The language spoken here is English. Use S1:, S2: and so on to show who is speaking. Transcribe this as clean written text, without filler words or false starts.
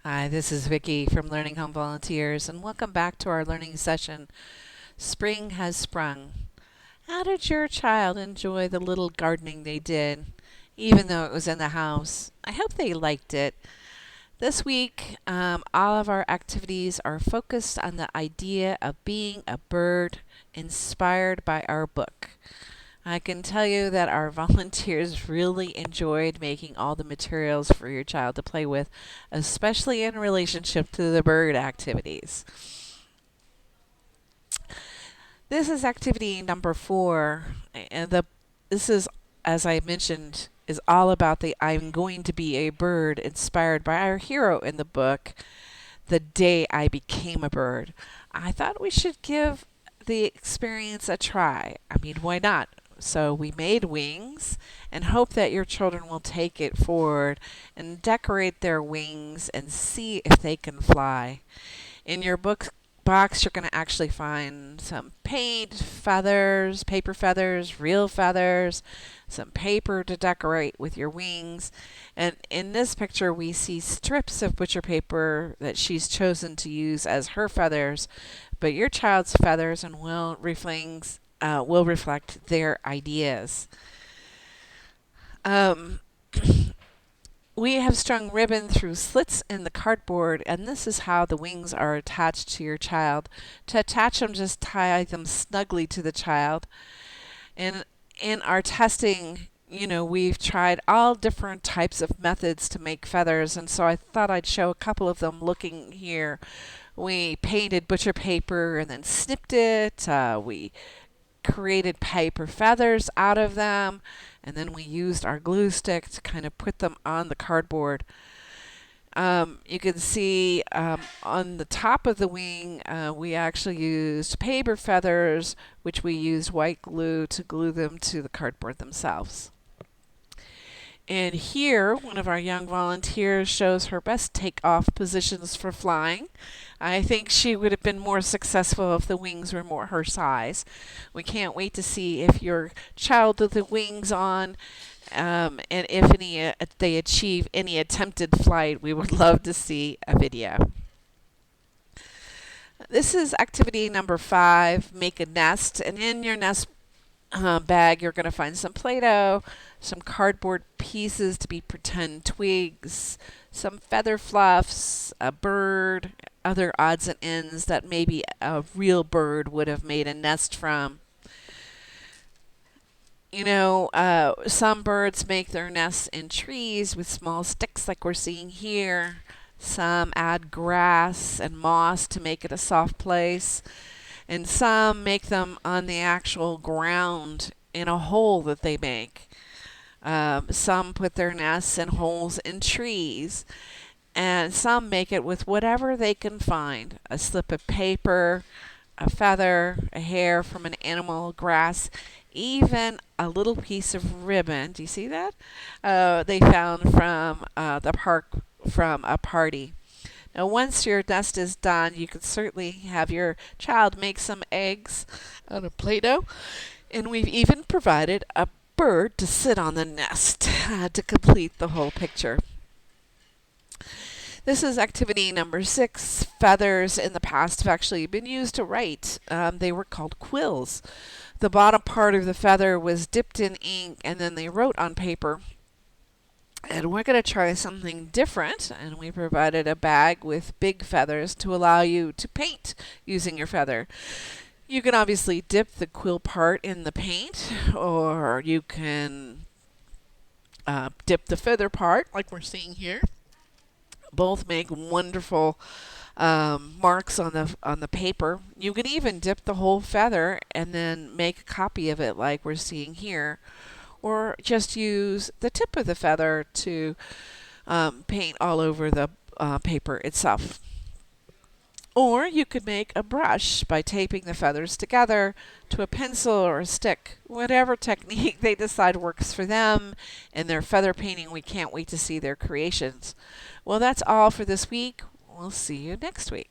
S1: Hi, this is Vicki from Learning Home Volunteers, and welcome back to our learning session. Spring has sprung. How did your child enjoy the little gardening they did, even though it was in the house? I hope they liked it. This week, all of our activities are focused on the idea of being a bird inspired by our book. I can tell you that our volunteers really enjoyed making all the materials for your child to play with, especially in relationship to the bird activities. This is activity number 4, and this is, as I mentioned, is all about the I'm going to be a bird inspired by our hero in the book, The Day I Became a Bird. I thought we should give the experience a try. I mean, why not? So we made wings and hope that your children will take it forward and decorate their wings and see if they can fly. In your book box, you're going to actually find some paint, feathers, paper feathers, real feathers, some paper to decorate with your wings. And in this picture, we see strips of butcher paper that she's chosen to use as her feathers, but your child's feathers and will reflect their ideas. Um, We have strung ribbon through slits in the cardboard, and this is how the wings are attached to your child. To attach them, just tie them snugly to the child. And in our testing, we've tried all different types of methods to make feathers, and so I thought I'd show a couple of them looking here. We painted butcher paper and then snipped it. We created paper feathers out of them, and then we used our glue stick to kind of put them on the cardboard. You can see on the top of the wing, we actually used paper feathers, which we used white glue to glue them to the cardboard themselves. And here, one of our young volunteers shows her best takeoff positions for flying. I think she would have been more successful if the wings were more her size. We can't wait to see if your child with the wings on and if they achieve any attempted flight. We would love to see a video. This is activity number 5, make a nest. And in your nest bag, you're going to find some Play-Doh, some cardboard pieces to be pretend twigs, some feather fluffs, a bird, other odds and ends that maybe a real bird would have made a nest from. Some birds make their nests in trees with small sticks like we're seeing here. Some add grass and moss to make it a soft place. And some make them on the actual ground in a hole that they make. Some put their nests in holes in trees. And some make it with whatever they can find. A slip of paper, a feather, a hair from an animal, grass, even a little piece of ribbon. Do you see that? They found from the park from a party. Now, once your nest is done, you can certainly have your child make some eggs out of Play-Doh. And we've even provided a bird to sit on the nest to complete the whole picture. This is activity number 6. Feathers in the past have actually been used to write. They were called quills. The bottom part of the feather was dipped in ink, and then they wrote on paper. And we're going to try something different, and we provided a bag with big feathers to allow you to paint using your feather. You can obviously dip the quill part in the paint, or you can dip the feather part like we're seeing here. Both make wonderful marks on the paper. You can even dip the whole feather and then make a copy of it like we're seeing here, or just use the tip of the feather to paint all over the paper itself. Or you could make a brush by taping the feathers together to a pencil or a stick. Whatever technique they decide works for them in their feather painting, we can't wait to see their creations. Well, that's all for this week. We'll see you next week.